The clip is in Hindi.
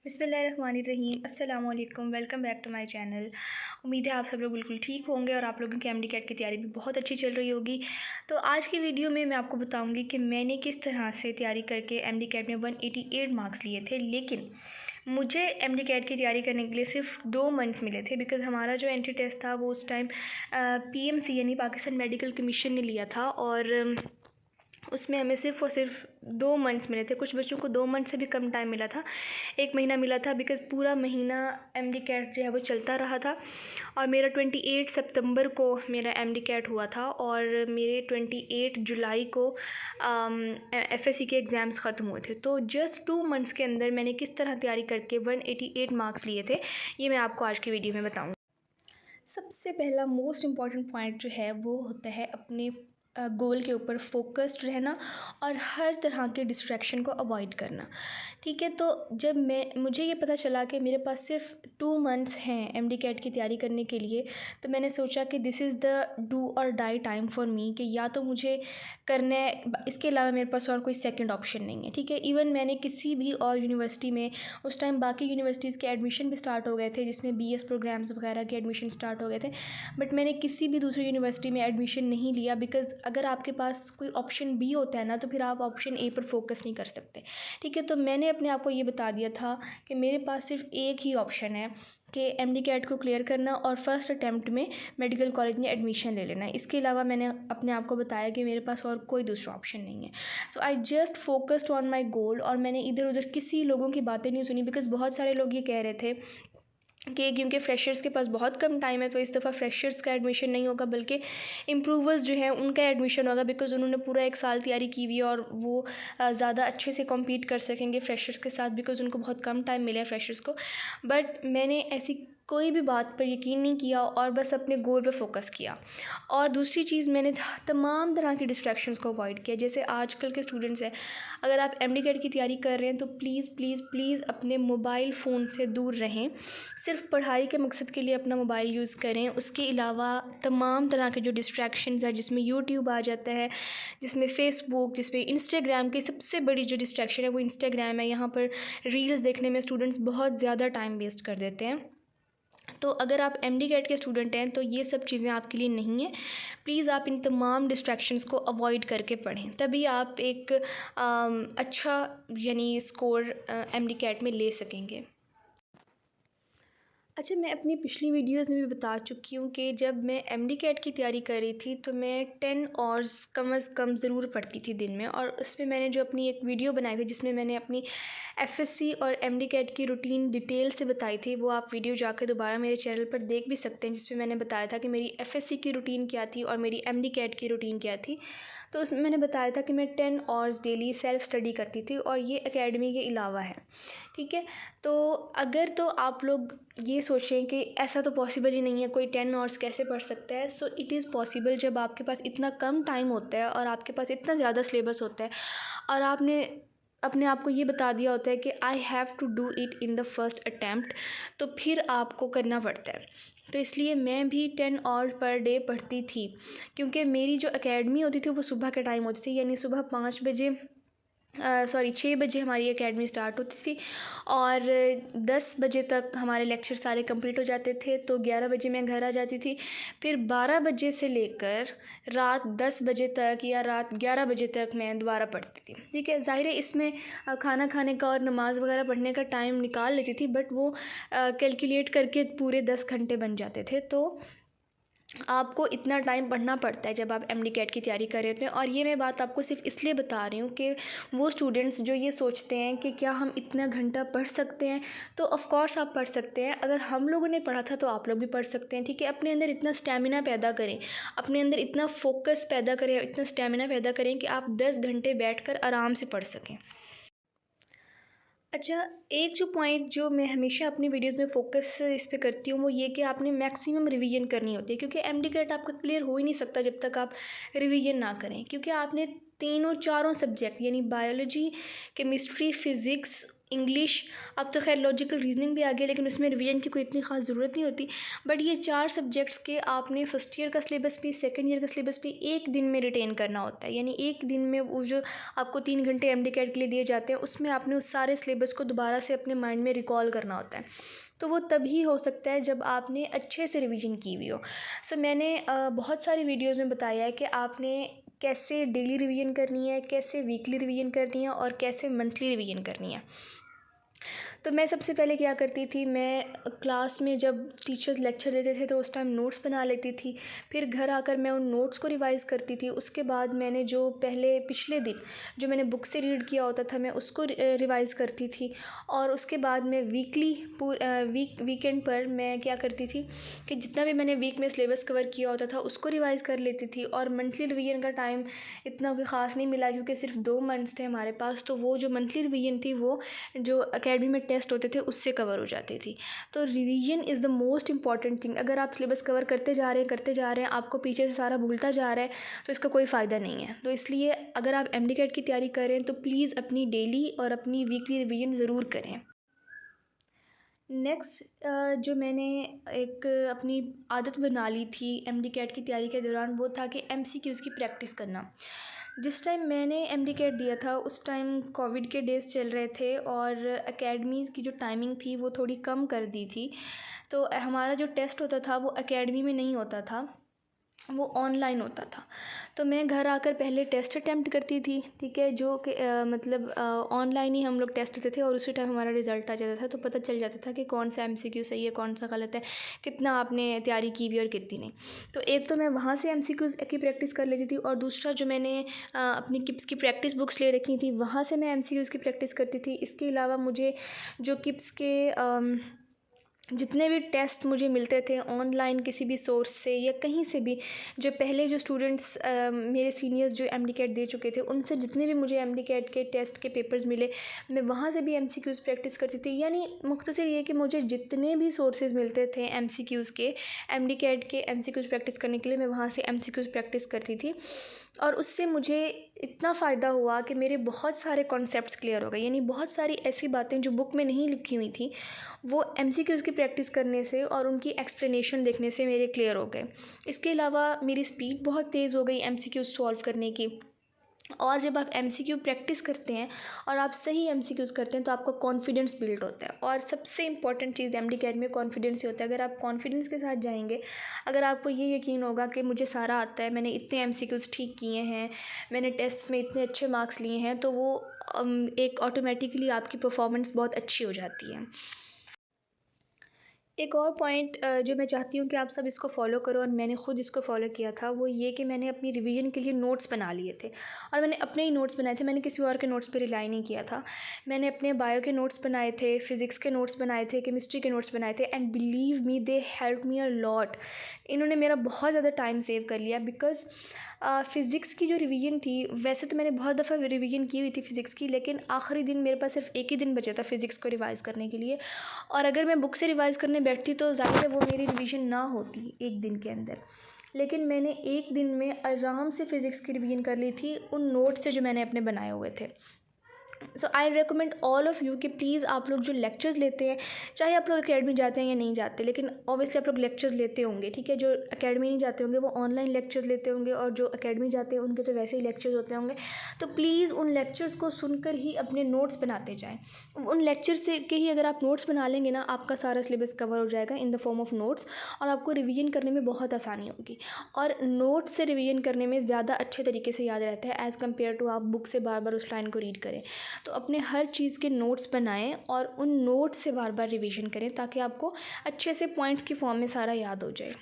बिस्मिल्लाहिर्रहमानिर्रहीम। अस्सलाम वालेकुम। Welcome back to my channel. उम्मीद है आप सब लोग बिल्कुल ठीक होंगे और आप लोगों की एमडी कैट की तैयारी भी बहुत अच्छी चल रही होगी। तो आज की वीडियो में मैं आपको बताऊंगी कि मैंने किस तरह से तैयारी करके एमडी कैट में 188 मार्क्स लिए थे। लेकिन मुझे एमडी कैट की तैयारी करने के लिए सिर्फ 2 मंथ्स मिले थे, बिकॉज़ हमारा जो एंट्री टेस्ट था वो उस टाइम पीएमसी यानी पाकिस्तान मेडिकल कमीशन ने लिया था और उसमें हमें सिर्फ़ और सिर्फ 2 मंथ्स मिले थे। कुछ बच्चों को 2 मंथ से भी कम टाइम मिला था, 1 महीना मिला था, बिकॉज़ पूरा महीना एमडी कैट जो है वो चलता रहा था। और मेरा 28 सितंबर को मेरा एमडी कैट हुआ था और मेरे 28 जुलाई को एफएससी के एग्ज़ाम्स ख़त्म हुए थे। तो जस्ट 2 मंथ्स के अंदर मैंने किस तरह तैयारी करके 188 मार्क्स लिए थे, ये मैं आपको आज की वीडियो में बताऊँगी। सबसे पहला मोस्ट इम्पॉर्टेंट पॉइंट जो है वो होता है अपने गोल के ऊपर फोकस्ड रहना और हर तरह के डिस्ट्रैक्शन को अवॉइड करना। ठीक है, तो जब मुझे ये पता चला कि मेरे पास सिर्फ 2 मंथ्स हैं एमडी कैट की तैयारी करने के लिए, तो मैंने सोचा कि दिस इज़ द डू और डाई टाइम फॉर मी, कि या तो मुझे करना है, इसके अलावा मेरे पास और कोई सेकंड ऑप्शन नहीं है। ठीक है, इवन मैंने किसी भी और यूनिवर्सिटी में, उस टाइम बाकी यूनिवर्सिटीज़ के एडमिशन भी स्टार्ट हो गए थे जिसमें बीएस प्रोग्राम्स वगैरह के एडमिशन स्टार्ट हो गए थे, बट मैंने किसी भी दूसरी यूनिवर्सिटी में एडमिशन नहीं लिया, बिकॉज़ अगर आपके पास कोई ऑप्शन बी होता है ना, तो फिर आप ऑप्शन ए पर फोकस नहीं कर सकते। ठीक है, तो मैंने अपने आप को ये बता दिया था कि मेरे पास सिर्फ एक ही ऑप्शन है कि एमडी कैट को क्लियर करना और फर्स्ट अटैम्प्ट में मेडिकल कॉलेज में एडमिशन ले लेना है। इसके अलावा मैंने अपने आप को बताया कि मेरे पास और कोई दूसरा ऑप्शन नहीं है। So I just focused on my goal, और मैंने इधर उधर किसी लोगों की बातें नहीं सुनी, बिकॉज़ बहुत सारे लोग ये कह रहे थे कि क्योंकि फ्रेशर्स के पास बहुत कम टाइम है तो इस दफ़ा फ्रेशर्स का एडमिशन नहीं होगा, बल्कि इम्प्रूवर्स जो है उनका एडमिशन होगा, बिकॉज़ उन्होंने पूरा 1 साल तैयारी की हुई है और वो ज़्यादा अच्छे से कम्पीट कर सकेंगे फ्रेशर्स के साथ, बिकॉज़ उनको बहुत कम टाइम मिला है फ्रेशर्स को। बट मैंने ऐसी कोई भी बात पर यकीन नहीं किया और बस अपने गोल पे फोकस किया। और दूसरी चीज़, मैंने तमाम तरह की डिस्ट्रैक्शंस को अवॉइड किया। जैसे आजकल के स्टूडेंट्स हैं, अगर आप एमडी कैट की तैयारी कर रहे हैं तो प्लीज़ प्लीज़ प्लीज़ अपने मोबाइल फ़ोन से दूर रहें। सिर्फ पढ़ाई के मकसद के लिए अपना मोबाइल यूज़ करें। उसके अलावा तमाम तरह के जो डिस्ट्रैक्शंस हैं, जिसमें यूट्यूब आ जाता है, जिसमें फ़ेसबुक, जिसमें इंस्टाग्राम की सबसे बड़ी जो डिस्ट्रैक्शन है वो इंस्टाग्राम है। यहाँ पर रील्स देखने में स्टूडेंट्स बहुत ज़्यादा टाइम वेस्ट कर देते हैं। तो अगर आप एमडी कैट के स्टूडेंट हैं तो ये सब चीज़ें आपके लिए नहीं है। प्लीज़ आप इन तमाम डिस्ट्रैक्शंस को अवॉइड करके पढ़ें, तभी आप एक अच्छा यानी स्कोर एमडी कैट में ले सकेंगे। अच्छा, मैं अपनी पिछली वीडियोज़ में भी बता चुकी हूँ कि जब मैं एमडी कैट की तैयारी कर रही थी तो मैं 10 आवर्स कम से कम ज़रूर पढ़ती थी दिन में, और उसमें मैंने जो अपनी एक वीडियो बनाई थी जिसमें मैंने अपनी एफएससी और एमडी कैट की रूटीन डिटेल से बताई थी, वो आप वीडियो जाकर दोबारा मेरे चैनल पर देख भी सकते हैं, जिसमें मैंने बताया था कि मेरी एफएससी की रूटीन क्या थी और मेरी एमडी कैट की रूटीन क्या थी। तो उसमें मैंने बताया था कि मैं 10 आवर्स डेली सेल्फ स्टडी करती थी और ये एकेडमी के अलावा है। ठीक है, तो अगर तो आप लोग ये सोचें कि ऐसा तो पॉसिबल ही नहीं है, कोई 10 आवर्स कैसे पढ़ सकता है, सो इट इज़ पॉसिबल जब आपके पास इतना कम टाइम होता है और आपके पास इतना ज़्यादा सिलेबस होता है और आपने अपने आप को ये बता दिया होता है कि I have to do it in the first attempt, तो फिर आपको करना पड़ता है। तो इसलिए मैं भी 10 आवर्स पर डे पढ़ती थी, क्योंकि मेरी जो एकेडमी होती थी वो सुबह के टाइम होती थी, यानी सुबह 5 बजे 6 बजे हमारी एकेडमी स्टार्ट होती थी और 10 बजे तक हमारे लेक्चर सारे कंप्लीट हो जाते थे। तो 11 बजे मैं घर आ जाती थी। फिर 12 बजे से लेकर रात 10 बजे तक या रात 11 बजे तक मैं दोबारा पढ़ती थी। ठीक है, ज़ाहिर है इसमें खाना खाने का और नमाज़ वगैरह पढ़ने का टाइम निकाल लेती थी, बट वो कैलकुलेट करके पूरे 10 घंटे बन जाते थे। तो आपको इतना टाइम पढ़ना पड़ता है जब आप एमडी कैट की तैयारी कर रहे होते हैं। और ये मैं बात आपको सिर्फ इसलिए बता रही हूँ कि वो स्टूडेंट्स जो ये सोचते हैं कि क्या हम इतना घंटा पढ़ सकते हैं, तो ऑफ़ कोर्स आप पढ़ सकते हैं। अगर हम लोगों ने पढ़ा था तो आप लोग भी पढ़ सकते हैं। ठीक है, अपने अंदर इतना स्टेमिना पैदा करें, अपने अंदर इतना फोकस पैदा करें, इतना स्टेमिना पैदा करें कि आप 10 घंटे बैठकर आराम से पढ़ सकें। अच्छा, एक जो पॉइंट जो मैं हमेशा अपनी वीडियोज़ में फ़ोकस इस पे करती हूँ वो ये कि आपने मैक्सिमम रिवीजन करनी होती है, क्योंकि एमडी कैट आपका क्लियर हो ही नहीं सकता जब तक आप रिवीजन ना करें, क्योंकि आपने तीनों चारों सब्जेक्ट यानी बायोलॉजी, केमिस्ट्री, फ़िज़िक्स इंग्लिश, अब तो खैर लॉजिकल रीजनिंग भी आ गया, लेकिन उसमें रिवीजन की कोई इतनी ख़ास ज़रूरत नहीं होती। बट ये 4 सब्जेक्ट्स के आपने फर्स्ट ईयर का सिलेबस भी, सेकंड ईयर का सिलेबस भी एक दिन में रिटेन करना होता है। यानी एक दिन में वो जो आपको 3 घंटे एमडी-कैट के लिए दिए जाते हैं, उसमें आपने उस सारे सिलेबस को दोबारा से अपने माइंड में रिकॉल करना होता है। तो वो तभी हो सकता है जब आपने अच्छे से रिवीजन की हुई हो। सो मैंने बहुत सारी वीडियोज़ में बताया है कि आपने कैसे डेली रिवीजन करनी है, कैसे वीकली रिवीजन करनी है और कैसे मंथली रिवीजन करनी है। तो मैं सबसे पहले क्या करती थी, मैं क्लास में जब टीचर्स लेक्चर देते थे तो उस टाइम नोट्स बना लेती थी। फिर घर आकर मैं उन नोट्स को रिवाइज़ करती थी। उसके बाद मैंने जो पहले पिछले दिन जो मैंने बुक से रीड किया होता था, मैं उसको रिवाइज़ करती थी। और उसके बाद मैं वीकेंड पर मैं क्या करती थी कि जितना भी मैंने वीक में सिलेबस कवर किया होता था उसको रिवाइज़ कर लेती थी। और मंथली रिवीजन का टाइम इतना कोई ख़ास नहीं मिला, क्योंकि सिर्फ 2 मंथ्स थे हमारे पास। तो वो जो मंथली रिवीजन थी वो जो एकेडमी में टेस्ट होते थे उससे कवर हो जाती थी। तो revision is the most important thing. अगर आप सिलेबस कवर करते जा रहे हैं, आपको पीछे से सारा भूलता जा रहा है, तो इसका कोई फ़ायदा नहीं है। तो इसलिए अगर आप एमडी-कैट की तैयारी कर रहे हैं तो प्लीज़ अपनी डेली और अपनी वीकली रिवीजन ज़रूर करें। नेक्स्ट जो मैंने एक अपनी आदत बना ली थी एमडी-कैट की तैयारी के दौरान, वो था कि एमसीक्यूज़ की प्रैक्टिस करना। जिस टाइम मैंने एमडी-कैट दिया था उस टाइम कोविड के डेज़ चल रहे थे और एकेडमीज़ की जो टाइमिंग थी वो थोड़ी कम कर दी थी। तो हमारा जो टेस्ट होता था वो एकेडमी में नहीं होता था, वो ऑनलाइन होता था। तो मैं घर आकर पहले टेस्ट अटेम्प्ट करती थी, ठीक है, जो कि मतलब ऑनलाइन ही हम लोग टेस्ट देते थे और उसी टाइम हमारा रिज़ल्ट आ जाता था। तो पता चल जाता था कि कौन सा एमसीक्यू सही है, कौन सा गलत है, कितना आपने तैयारी की हुई और कितनी नहीं। तो एक तो मैं वहाँ से एमसीक्यूज़ की प्रैक्टिस कर लेती थी, और दूसरा जो मैंने अपनी किप्स की प्रैक्टिस बुक्स ले रखी थी वहाँ से मैं एमसीक्यूज़ की प्रैक्टिस करती थी। इसके अलावा मुझे जो किप्स के जितने भी टेस्ट मुझे मिलते थे ऑनलाइन किसी भी सोर्स से या कहीं से भी, जो पहले जो स्टूडेंट्स मेरे सीनियर्स जो एमडी-कैट दे चुके थे उनसे जितने भी मुझे एमडी-कैट के टेस्ट के पेपर्स मिले, मैं वहाँ से भी एमसीक्यूज़ प्रैक्टिस करती थी। यानी मुख्तसर ये कि मुझे जितने भी सोर्सेज मिलते थे एमसीक्यूज़ के, एमडी-कैट के एमसीक्यूज़ प्रैक्टिस करने के लिए, मैं वहाँ से एमसीक्यूज़ प्रैक्टिस करती थी। और उससे मुझे इतना फ़ायदा हुआ कि मेरे बहुत सारे कॉन्सेप्ट्स क्लियर हो गए। यानी बहुत सारी ऐसी बातें जो बुक में नहीं लिखी हुई थी, वो एमसीक्यूज़ की प्रैक्टिस करने से और उनकी एक्सप्लेनेशन देखने से मेरे क्लियर हो गए। इसके अलावा मेरी स्पीड बहुत तेज़ हो गई एमसीक्यूज़ सॉल्व करने की। और जब आप एमसीक्यू प्रैक्टिस करते हैं और आप सही एमसीक्यूज़ करते हैं तो आपका कॉन्फिडेंस बिल्ड होता है। और सबसे इंपॉर्टेंट चीज़ एमडी-कैट में कॉन्फिडेंस ही होता है। अगर आप कॉन्फिडेंस के साथ जाएंगे, अगर आपको ये यकीन होगा कि मुझे सारा आता है, मैंने इतने एमसीक्यूज़ ठीक किए हैं, मैंने टेस्ट में इतने अच्छे मार्क्स लिए हैं, तो वो एक ऑटोमेटिकली आपकी परफॉर्मेंस बहुत अच्छी हो जाती है। एक और पॉइंट जो मैं चाहती हूँ कि आप सब इसको फ़ॉलो करो, और मैंने ख़ुद इसको फ़ॉलो किया था, वो ये कि मैंने अपनी रिवीजन के लिए नोट्स बना लिए थे। और मैंने अपने ही नोट्स बनाए थे, मैंने किसी और के नोट्स पे रिलाई नहीं किया था। मैंने अपने बायो के नोट्स बनाए थे, फ़िज़िक्स के नोट्स बनाए थे, केमिस्ट्री के नोट्स बनाए थे, and believe me they help me a lot. इन्होंने मेरा बहुत ज़्यादा टाइम सेव कर लिया, बिकॉज़ फ़िज़िक्स की जो रिवीजन थी, वैसे तो मैंने बहुत दफ़ा रिवीजन की हुई थी फ़िज़िक्स की, लेकिन आखिरी दिन मेरे पास सिर्फ एक ही दिन बचा था फ़िज़िक्स को रिवाइज़ करने के लिए। और अगर मैं बुक से रिवाइज़ करने बैठती तो ज़ाहिर है वो मेरी रिवीजन ना होती एक दिन के अंदर। लेकिन मैंने एक दिन में आराम से फ़िज़िक्स की रिवीजन कर ली थी उन नोट्स से जो मैंने अपने बनाए हुए थे। So I recommend all of you कि प्लीज़ आप लोग जो लेक्चर्स लेते हैं, चाहे आप लोग एकेडमी जाते हैं या नहीं जाते, लेकिन ऑब्वियसली आप लोग लेक्चर्स लेते होंगे, ठीक है। जो एकेडमी नहीं जाते होंगे वो ऑनलाइन लेक्चर्स लेते होंगे, और जो एकेडमी जाते हैं उनके तो वैसे ही लेक्चर्स होते होंगे। तो प्लीज़ उन लेक्चर्स को सुनकर ही अपने नोट्स बनाते जाएँ। उन लेक्चर से के ही अगर आप नोट्स बना लेंगे ना, आपका सारा सिलेबस कवर हो जाएगा in the form of notes, और आपको रिवीजन करने में बहुत आसानी होगी। और नोट्स से रिवीजन करने में ज़्यादा अच्छे तरीके से याद रहता है एज़ कम्पेयर टू आप बुक से बार बार उस लाइन को रीड करें। तो अपने हर चीज़ के नोट्स बनाएं और उन नोट्स से बार बार रिवीजन करें, ताकि आपको अच्छे से पॉइंट्स की फॉर्म में सारा याद हो जाए।